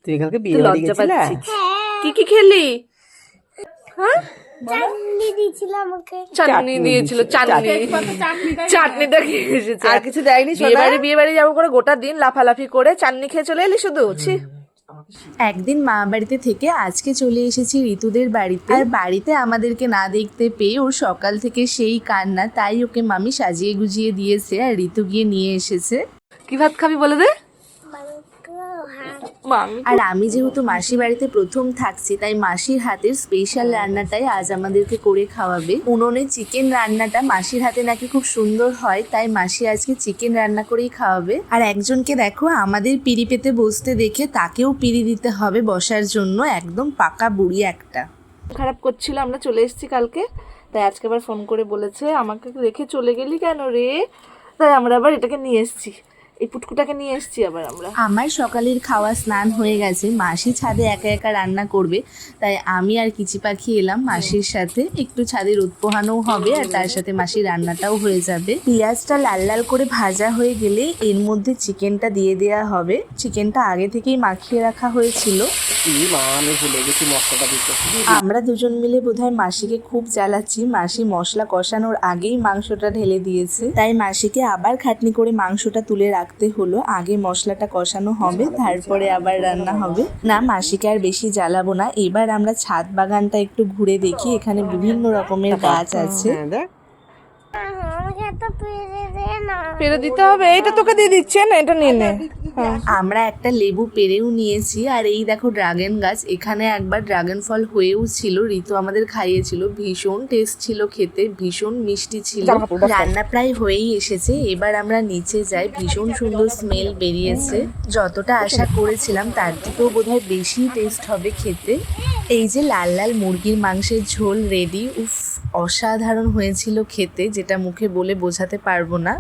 তুই কালকে তুই বিয়ে বাড়ি লজ্জা গেছিলা? পাচ্ছিস। কি খেলি? হ্যাঁ, চাটনি দিয়েছিল আমাকে। চাটনি দিয়েছিল। চাটনি, চাটনিটা খেয়ে এসেছে। আর কিছু দেয়নি বিয়ে সোনা? বাড়ি বিয়ে বাড়ি যাবো করে গোটা দিন লাফালাফি করে চাটনি খেয়ে চলে এলি শুধু। ছি। একদিন মা বাড়িতে থেকে আজকে চলে এসেছি ঋতুদের বাড়িতে। আর বাড়িতে আমাদেরকে না দেখতে পেয়ে ওর সকাল থেকে সেই কান্না, তাই ওকে মামি সাজিয়ে গুজিয়ে দিয়েছে আর ঋতু গিয়ে নিয়ে এসেছে। কি ভাত খাবি বলে দে। আর আমি যেহেতু মাসি বাড়িতে প্রথম থাকছি, তাই মাসির হাতের স্পেশাল রান্নাটাই আজ আমাদেরকে করে খাওয়াবে। উনুনে চিকেন রান্নাটা মাসির হাতে নাকি খুব সুন্দর হয়, তাই মাসি আজকে চিকেন রান্না করেই খাওয়াবে। আর একজনকে দেখো আমাদের পিঁড়ি পেতে বসতে দেখে তাকেও পিঁড়ি দিতে হবে বসার জন্য, একদম পাকা বুড়ি একটা। খারাপ করছিল, আমরা চলে এসেছি কালকে, তাই আজকে আবার ফোন করে বলেছে আমাকে রেখে চলে গেলি কেন রে। তাই আমরা আবার এটাকে নিয়ে এসেছি, এই পুটকুটাকে নিয়ে এসেছি আবার আমরা। আমার সকালের খাওয়া স্নান হয়ে গেছে, মাসি ছাদে একা একা রান্না করবে, তাই আমি আর কিচি পাখি এলাম মাসির সাথে। একটু ছাদে রোদ পোহানোও হবে আর তার সাথে মাসির রান্নাটাও হয়ে যাবে। পেঁয়াজটা লাল লাল করে ভাজা হয়ে গেলে এর মধ্যে চিকেনটা দিয়ে দেওয়া হবে। চিকেনটা আগে থেকেই মাখিয়ে রাখা হয়েছিল। আমি ভুলে গেছি মশলাটা দিতে। আমরা দুজন মিলে বোধহয় মাসিকে খুব জ্বালাচ্ছি। মাসি মশলা কষানোর আগেই মাংসটা ঢেলে দিয়েছে, তাই মাসিকে আবার খাটনি করে মাংসটা তুলে রাখতে হলো। আগে মশলাটা কষানো হবে, তারপরে আবার রান্না হবে। না, মাসিকে আর বেশি জ্বালাবো না। এবার আমরা ছাদ বাগানটা একটু ঘুরে দেখি, এখানে বিভিন্ন রকমের গাছ আছে। হ্যাঁ দেখ, আমাকে তো পেরে দে না। পেরে দিতে হবে, এইটা তোকে দিয়ে দিচ্ছে না, এটা নিয়ে নে। হ্যাঁ, আমরা একটা লেবু পেরেও নিয়েছি। আর এই দেখো ড্রাগন গাছ, এখানে একবার ড্রাগন ফল হয়েও ছিল, ঋতু আমাদের খাইয়েছিল। ভীষণ টেস্ট ছিল খেতে, ভীষণ মিষ্টি ছিল। রান্না প্রায় হয়েই এসেছে, এবার আমরা নিচে যাই। ভীষণ সুন্দর স্মেল বেরিয়েছে, যতটা আশা করেছিলাম তার থেকেও বোধহয় বেশি টেস্ট হবে খেতে। এই যে লাল লাল মুরগির মাংসের ঝোল রেডি। উফ, অসাধারণ হয়েছিল খেতে, যেটা মুখে বলে বোঝাতে পারবো না।